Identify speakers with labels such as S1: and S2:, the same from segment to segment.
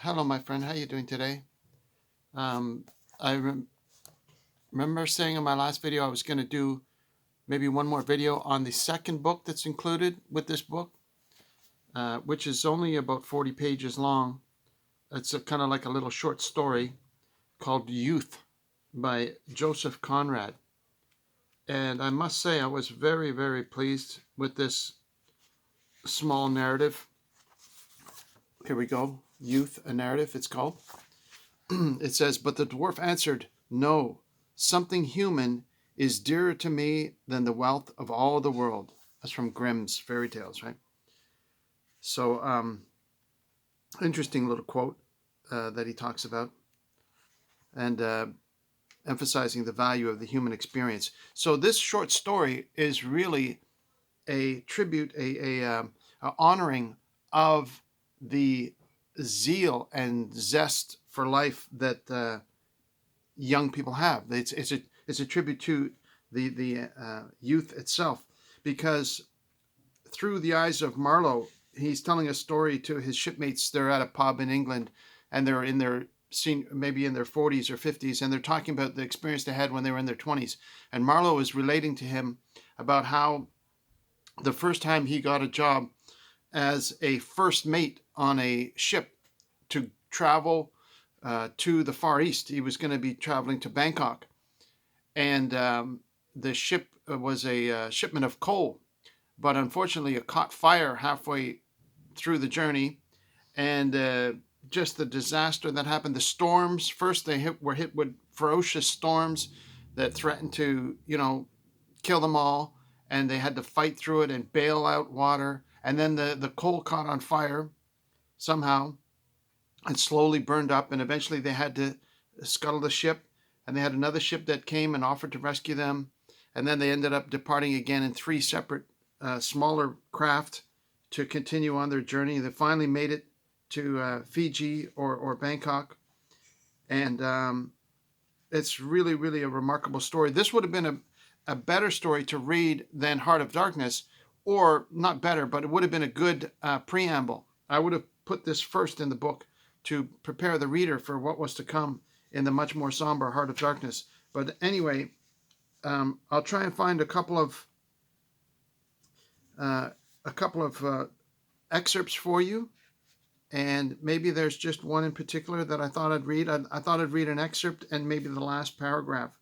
S1: Hello, my friend. How you doing today? Um, I remember saying in my last video I was going to do maybe one more video on the second book that's included with this book, which is only about 40 pages long. It's kind of like a little short story called Youth by Joseph Conrad. And I must say I was very, very pleased with this small narrative. Here we go. Youth, a narrative, it's called. It says, "But the dwarf answered, 'No, something human is dearer to me than the wealth of all the world.'" That's from Grimm's fairy tales, right? So, interesting little quote that he talks about, and emphasizing the value of the human experience. So this short story is really a tribute, a honoring of the zeal and zest for life that young people have. It's a tribute to the youth itself, because through the eyes of Marlowe, he's telling a story to his shipmates. They're at a pub in England, and they're in their maybe in their 40s or 50s, and they're talking about the experience they had when they were in their 20s. And Marlowe is relating to him about how the first time he got a job as a first mate on a ship to travel to the Far East. He was going to be traveling to Bangkok, and the ship was a shipment of coal, but unfortunately it caught fire halfway through the journey, and just the disaster that happened. The storms, first they were hit with ferocious storms that threatened to, kill them all, and they had to fight through it and bail out water. And then the coal caught on fire somehow and slowly burned up, and eventually they had to scuttle the ship, and they had another ship that came and offered to rescue them, and then they ended up departing again in three separate smaller craft to continue on their journey. They finally made it to Fiji or Bangkok, and it's really, really a remarkable story. This would have been a better story to read than Heart of Darkness, or not better, but it would have been a good preamble. I would have put this first in the book to prepare the reader for what was to come in the much more somber Heart of Darkness. But anyway, I'll try and find a couple of excerpts for you, and maybe there's just one in particular that I thought I'd read. I thought I'd read an excerpt and maybe the last paragraph.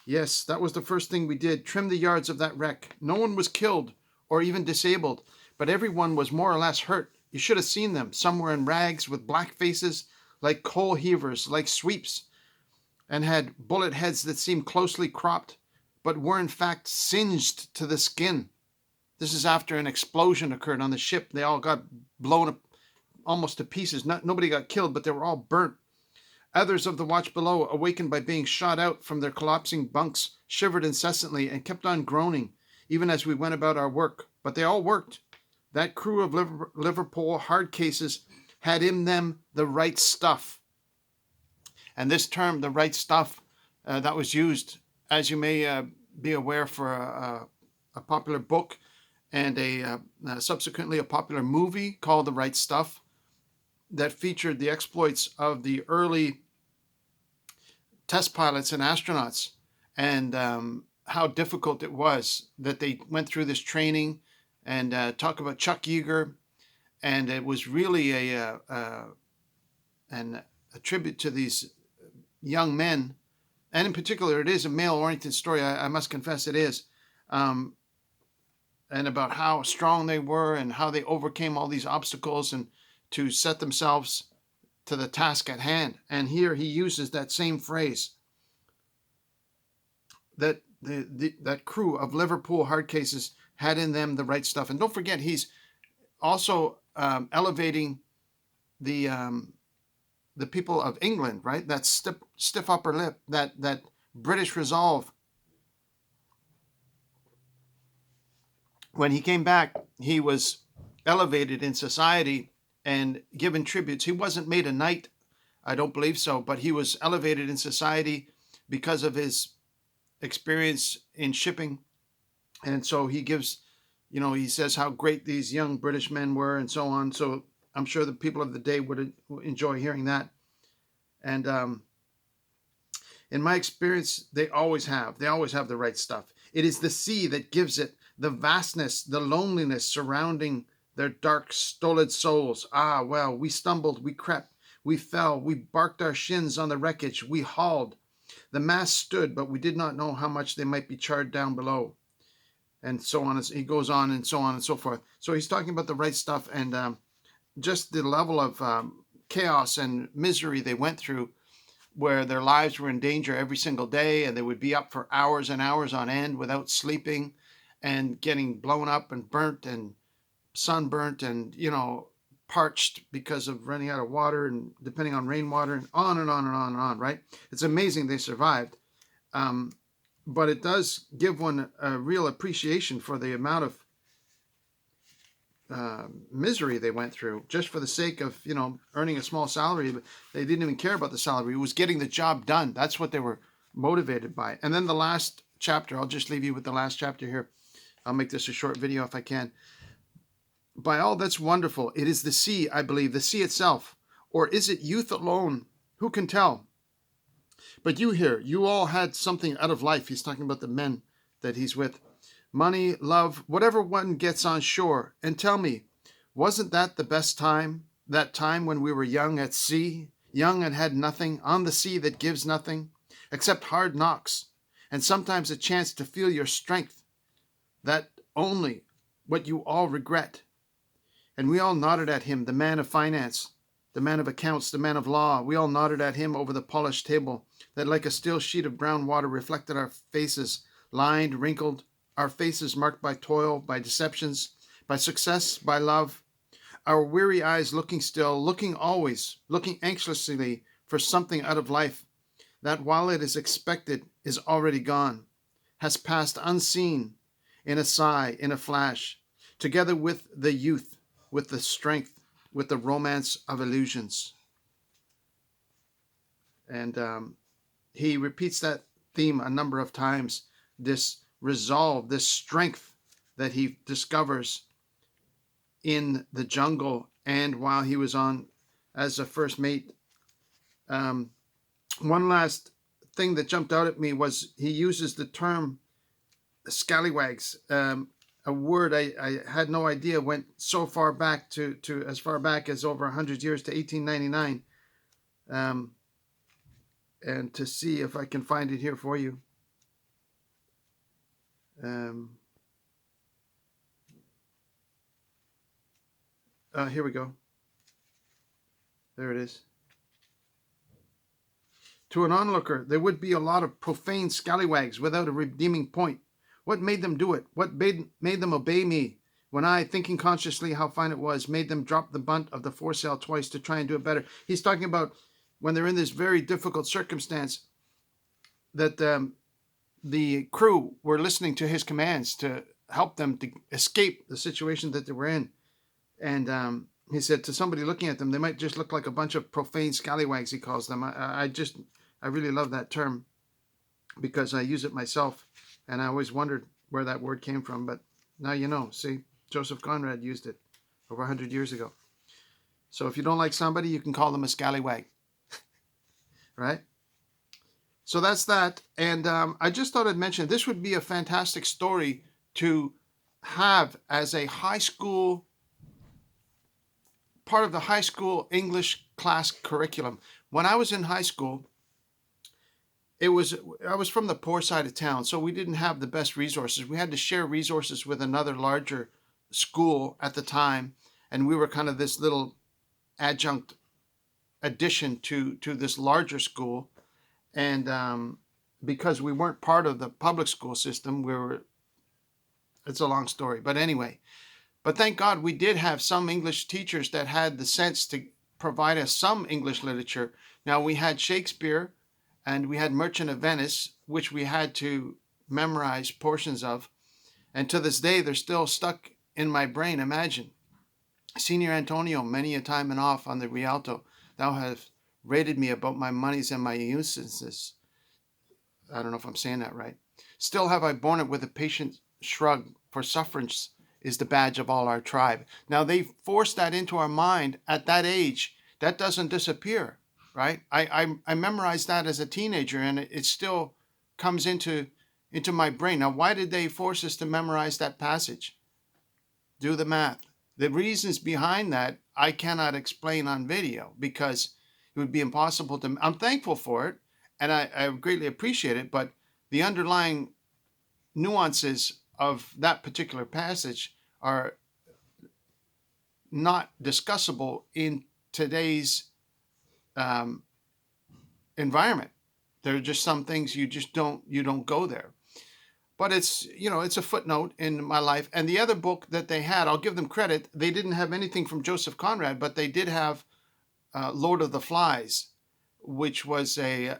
S1: Yes, that was the first thing we did. Trim the yards of that wreck. No one was killed or even disabled, but everyone was more or less hurt. You should have seen them. Some were in rags with black faces, like coal heavers, like sweeps, and had bullet heads that seemed closely cropped, but were in fact singed to the skin. This is after an explosion occurred on the ship. They all got blown up almost to pieces. Nobody got killed, but they were all burnt. Others of the watch below, awakened by being shot out from their collapsing bunks, shivered incessantly and kept on groaning, even as we went about our work. But they all worked. That crew of Liverpool hard cases had in them the right stuff. And this term, the right stuff, that was used, as you may be aware, for a popular book and subsequently a popular movie called The Right Stuff, that featured the exploits of the early test pilots and astronauts, and how difficult it was that they went through this training, and talk about Chuck Yeager. And it was really a tribute to these young men, and in particular it is a male-oriented story, I must confess it is, and about how strong they were and how they overcame all these obstacles and to set themselves to the task at hand. And here he uses that same phrase, that that crew of Liverpool hard cases had in them the right stuff. And don't forget, he's also elevating the people of England, right? That stiff upper lip, that British resolve. When he came back, he was elevated in society and given tributes. He wasn't made a knight, I don't believe so, but he was elevated in society because of his experience in shipping. And so he gives he says how great these young British men were and so on. So I'm sure the people of the day would enjoy hearing that. And in my experience, they always have the right stuff. It is the sea that gives it, the vastness, the loneliness surrounding their dark, stolid souls. Ah, well, we stumbled, we crept, we fell, we barked our shins on the wreckage, we hauled. The mast stood, but we did not know how much they might be charred down below. And so on. He goes on and so on and so forth. So he's talking about the right stuff, and just the level of chaos and misery they went through, where their lives were in danger every single day, and they would be up for hours and hours on end without sleeping, and getting blown up and burnt and sunburnt and parched because of running out of water and depending on rainwater, and on and on and on and on. Right? It's amazing they survived, but it does give one a real appreciation for the amount of misery they went through, just for the sake of earning a small salary. But they didn't even care about the salary. It was getting the job done. That's what they were motivated by. And then the last chapter, I'll just leave you with the last chapter here. I'll make this a short video if I can. By all that's wonderful, it is the sea, I believe, the sea itself. Or is it youth alone? Who can tell? But you here, you all had something out of life. He's talking about the men that he's with. Money, love, whatever one gets on shore. And tell me, wasn't that the best time? That time when we were young at sea, young and had nothing, on the sea that gives nothing, except hard knocks, and sometimes a chance to feel your strength. That only what you all regret. And we all nodded at him, the man of finance, the man of accounts, the man of law. We all nodded at him over the polished table that like a still sheet of brown water reflected our faces, lined, wrinkled, our faces marked by toil, by deceptions, by success, by love, our weary eyes looking still, looking always, looking anxiously for something out of life that, while it is expected, is already gone, has passed unseen, in a sigh, in a flash, together with the youth, with the strength, with the romance of illusions. And he repeats that theme a number of times, this resolve, this strength that he discovers in the jungle and while he was on as a first mate. One last thing that jumped out at me was he uses the term scallywags, a word I had no idea went so far back to as far back as over 100 years to 1899. And to see if I can find it here for you. Here we go. There it is. To an onlooker, there would be a lot of profane scallywags without a redeeming point. What made them do it? What made them obey me when I, thinking consciously how fine it was, made them drop the bunt of the foresail twice to try and do it better? He's talking about when they're in this very difficult circumstance, that the crew were listening to his commands to help them to escape the situation that they were in. And he said to somebody looking at them, they might just look like a bunch of profane scallywags, he calls them. I really love that term because I use it myself, and I always wondered where that word came from, but now you know. See, Joseph Conrad used it over 100 years ago. So if you don't like somebody, you can call them a scallywag. Right? So that's that. And I just thought I'd mention this would be a fantastic story to have as a high school, part of the high school English class curriculum. When I was in high school, I was from the poor side of town, so we didn't have the best resources. We had to share resources with another larger school at the time, and we were kind of this little adjunct addition to this larger school. And because we weren't part of the public school system, it's a long story. But anyway, but thank God we did have some English teachers that had the sense to provide us some English literature. Now, we had Shakespeare and we had Merchant of Venice, which we had to memorize portions of. And to this day, they're still stuck in my brain. Imagine, Senior Antonio, many a time and off on the Rialto, thou hast rated me about my monies and my usances. I don't know if I'm saying that right. Still have I borne it with a patient shrug, for sufferance is the badge of all our tribe. Now they forced that into our mind at that age. That doesn't disappear, right? I memorized that as a teenager, and it still comes into my brain. Now, why did they force us to memorize that passage? Do the math. The reasons behind that I cannot explain on video because it would be impossible to. I'm thankful for it, and I greatly appreciate it, but the underlying nuances of that particular passage are not discussable in today's environment. There are just some things you don't go there. But it's a footnote in my life. And the other book that they had, I'll give them credit, they didn't have anything from Joseph Conrad, but they did have Lord of the Flies, which was a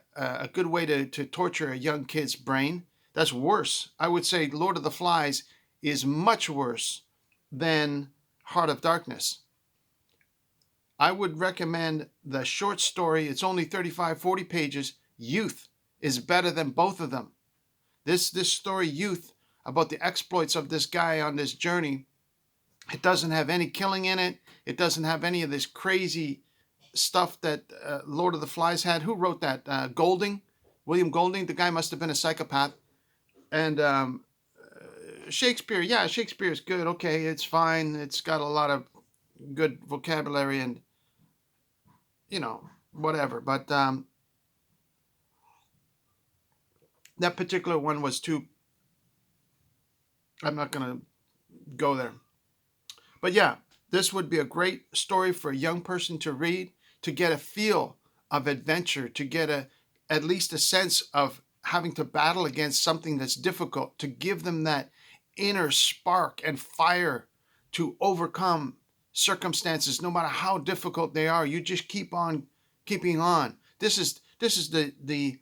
S1: good way to torture a young kid's brain. That's worse. I would say Lord of the Flies is much worse than Heart of Darkness. I would recommend the short story. It's only 35, 40 pages. Youth is better than both of them. This story, Youth, about the exploits of this guy on this journey, it doesn't have any killing in it. It doesn't have any of this crazy stuff that Lord of the Flies had. Who wrote that? Golding? William Golding? The guy must have been a psychopath. And Shakespeare, yeah, Shakespeare is good. Okay, it's fine. It's got a lot of good vocabulary and, whatever. But that particular one was too. I'm not going to go there. But yeah, this would be a great story for a young person to read, to get a feel of adventure, to get at least a sense of having to battle against something that's difficult, to give them that inner spark and fire to overcome circumstances, no matter how difficult they are. You just keep on keeping on. This is the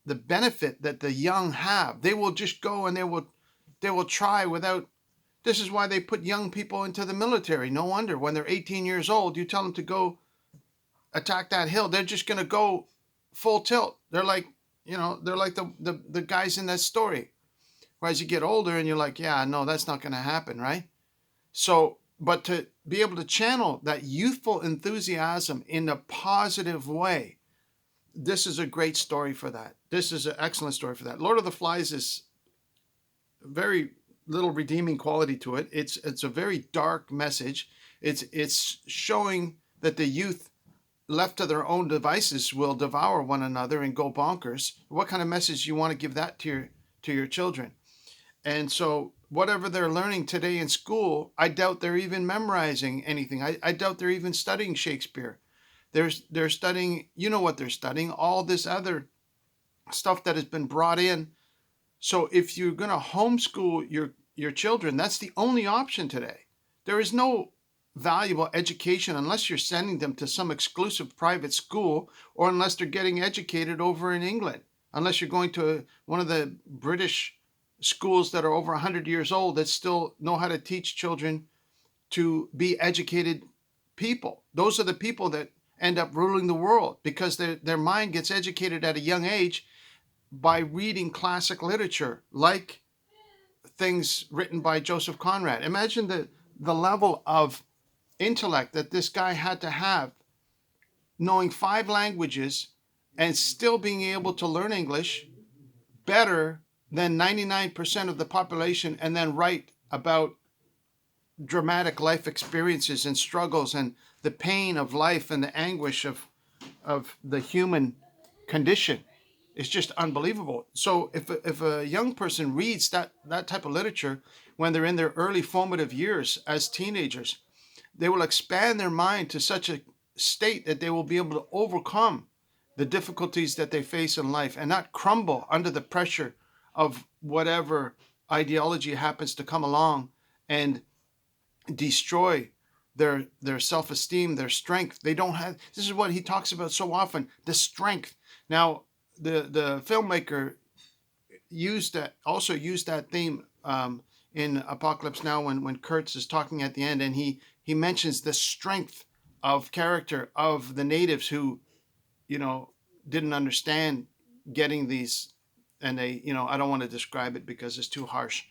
S1: benefit that the young have. They will just go and they will try without. This is why they put young people into the military. No wonder when they're 18 years old, you tell them to go attack that hill, they're just going to go full tilt. They're like, they're like the guys in that story. Whereas you get older and you're like, yeah, no, that's not going to happen, right? So, but to be able to channel that youthful enthusiasm in a positive way, this is a great story for that. This is an excellent story for that. Lord of the Flies is very little redeeming quality to it. It's a very dark message. It's showing that the youth left to their own devices will devour one another and go bonkers. What kind of message you want to give that to your children? And so whatever they're learning today in school, I doubt they're even memorizing anything. I doubt they're even studying Shakespeare. They're studying, what they're studying, all this other stuff that has been brought in. So if you're going to homeschool your children, that's the only option today. There is no valuable education unless you're sending them to some exclusive private school, or unless they're getting educated over in England, unless you're going to one of the British schools that are over 100 years old that still know how to teach children to be educated people. Those are the people that end up ruling the world because their mind gets educated at a young age by reading classic literature, like things written by Joseph Conrad. Imagine the level of intellect that this guy had to have, knowing 5 languages and still being able to learn English better than 99% of the population, and then write about dramatic life experiences and struggles and the pain of life and the anguish of the human condition. It's just unbelievable. So if a young person reads that type of literature when they're in their early formative years as teenagers, they will expand their mind to such a state that they will be able to overcome the difficulties that they face in life and not crumble under the pressure of whatever ideology happens to come along and destroy their self-esteem, their strength. They don't have. This is what he talks about so often: the strength. Now, the filmmaker also used that theme in Apocalypse Now when Kurtz is talking at the end, and he mentions the strength of character of the natives who, didn't understand getting these, and they, I don't want to describe it because it's too harsh,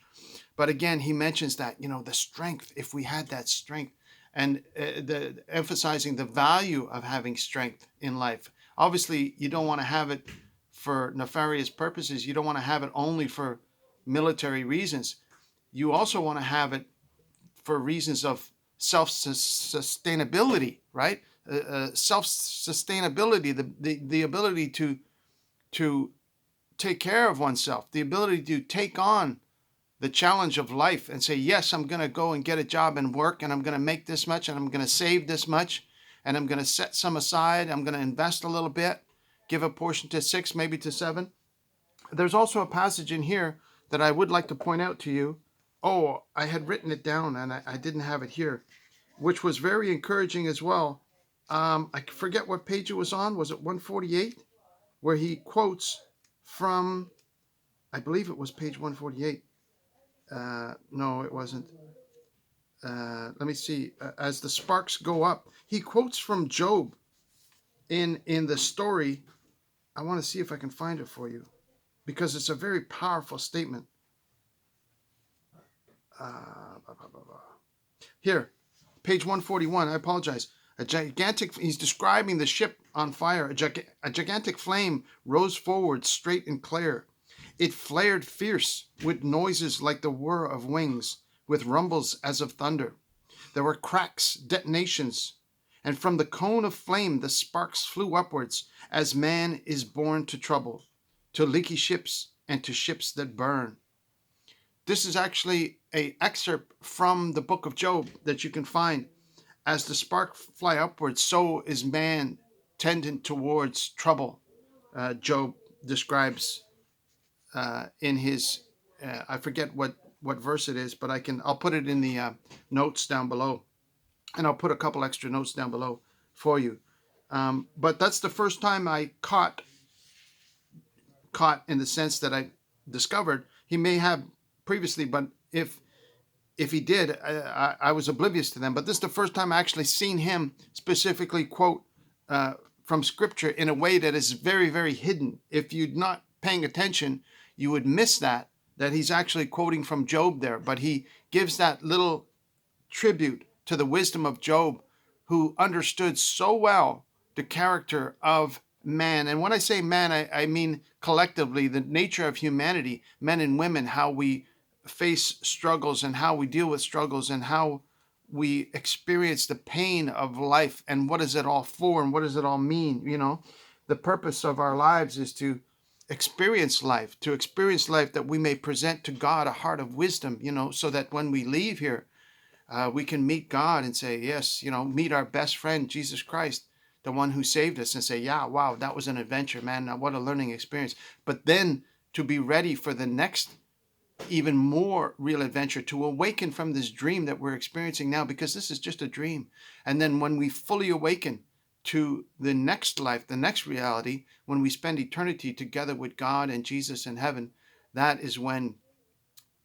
S1: But again, he mentions that, the strength, if we had that strength, and the emphasizing the value of having strength in life. Obviously, you don't want to have it for nefarious purposes. You don't want to have it only for military reasons. You also want to have it for reasons of self-sustainability, right? Self-sustainability, the ability to take care of oneself, the ability to take on the challenge of life and say, yes, I'm going to go and get a job and work, and I'm going to make this much, and I'm going to save this much, and I'm going to set some aside. I'm going to invest a little bit, give a portion to 6, maybe to 7. There's also a passage in here that I would like to point out to you. Oh, I had written it down and I didn't have it here, which was very encouraging as well. I forget what page it was on. Was it 148? Where he quotes from, I believe it was page 148. No, it wasn't. Let me see. As the sparks go up, he quotes from Job in the story. I want to see if I can find it for you, because it's a very powerful statement. Here, page 141. I apologize. He's describing the ship on fire. A gigantic flame rose forward straight and clear. It flared fierce, with noises like the whir of wings, with rumbles as of thunder. There were cracks, detonations, and from the cone of flame the sparks flew upwards, as man is born to trouble, to leaky ships, and to ships that burn. This is actually an excerpt from the book of Job that you can find. As the sparks fly upwards, so is man tending towards trouble. Job describes in his, I forget what verse it is, but I'll put it in the notes down below, and I'll put a couple extra notes down below for you. But that's the first time I caught in the sense that I discovered. He may have previously, but if he did, I was oblivious to them. But this is the first time I actually seen him specifically quote from Scripture in a way that is very, very hidden. If you're not paying attention, you would miss that he's actually quoting from Job there. But he gives that little tribute to the wisdom of Job, who understood so well the character of man. And when I say man, I mean collectively the nature of humanity, men and women, how we face struggles and how we deal with struggles and how we experience the pain of life and what is it all for and what does it all mean. The purpose of our lives is to experience life that we may present to God a heart of wisdom, so that when we leave here, we can meet God and say, yes, meet our best friend, Jesus Christ, the one who saved us, and say, yeah, wow, that was an adventure, man. What a learning experience. But then to be ready for the next, even more real adventure, to awaken from this dream that we're experiencing now, because this is just a dream. And then when we fully awaken to the next life, the next reality, when we spend eternity together with God and Jesus in heaven, that is when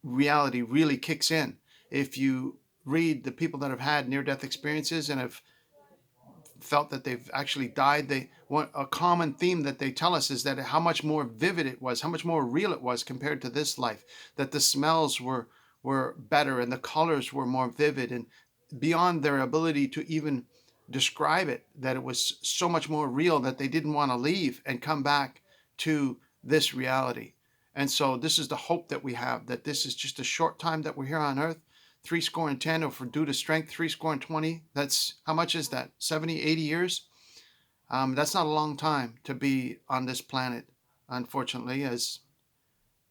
S1: reality really kicks in. If you read the people that have had near-death experiences and have felt that they've actually died, a common theme that they tell us is that how much more vivid it was, how much more real it was compared to this life, that the smells were better and the colors were more vivid, and beyond their ability to even describe it, that it was so much more real that they didn't want to leave and come back to this reality. And so this is the hope that we have, that this is just a short time that we're here on earth. 70, or for due to strength, 20. That's, how much is that? 70, 80 years? That's not a long time to be on this planet, unfortunately, as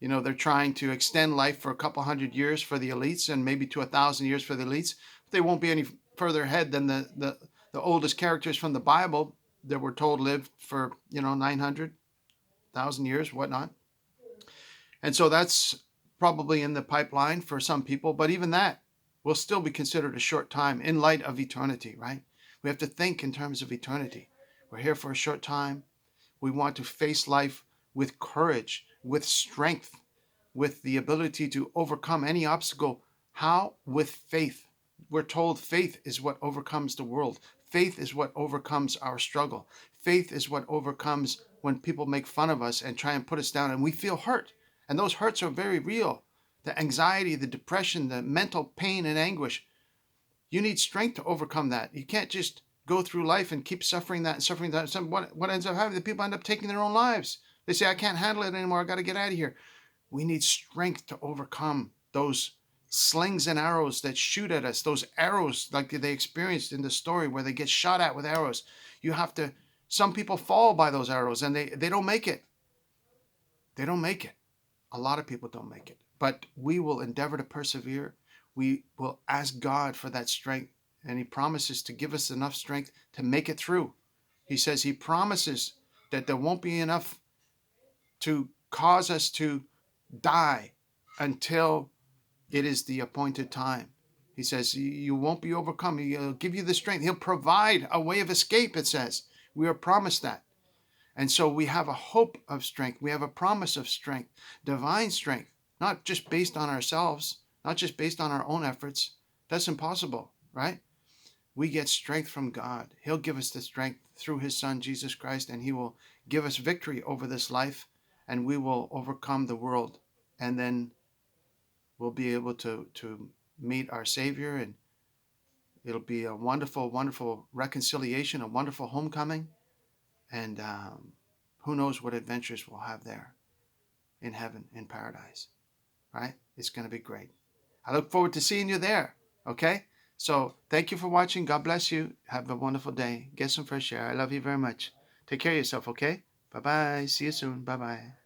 S1: they're trying to extend life for a couple hundred years for the elites and maybe to 1,000 years for the elites. They won't be any further ahead than the oldest characters from the Bible that we're told lived for 900,000 years, whatnot. And so that's probably in the pipeline for some people, but even that will still be considered a short time in light of eternity, right? We have to think in terms of eternity. We're here for a short time. We want to face life with courage, with strength, with the ability to overcome any obstacle. How? With faith. We're told faith is what overcomes the world. Faith is what overcomes our struggle. Faith is what overcomes when people make fun of us and try and put us down, and we feel hurt. And those hurts are very real. the anxiety, the depression, the mental pain and anguish. You need strength to overcome that. You can't just go through life and keep suffering that and suffering that. What ends up happening? The people end up taking their own lives. They say, I can't handle it anymore. I got to get out of here. We need strength to overcome those slings and arrows that shoot at us, those arrows like they experienced in the story where they get shot at with arrows. You have to, some people fall by those arrows and they don't make it. They don't make it. A lot of people don't make it. But we will endeavor to persevere. We will ask God for that strength. And he promises to give us enough strength to make it through. He says he promises that there won't be enough to cause us to die until it is the appointed time. He says you won't be overcome. He'll give you the strength. He'll provide a way of escape, it says. We are promised that. And so we have a hope of strength. We have a promise of strength, divine strength, not just based on ourselves, not just based on our own efforts. That's impossible, right? We get strength from God. He'll give us the strength through his Son, Jesus Christ, and he will give us victory over this life, and we will overcome the world. And then we'll be able to meet our Savior, and it'll be a wonderful, wonderful reconciliation, a wonderful homecoming. And who knows what adventures we'll have there in heaven, in paradise, right? It's going to be great. I look forward to seeing you there, okay? So thank you for watching. God bless you. Have a wonderful day. Get some fresh air. I love you very much. Take care of yourself, okay? Bye-bye. See you soon. Bye-bye.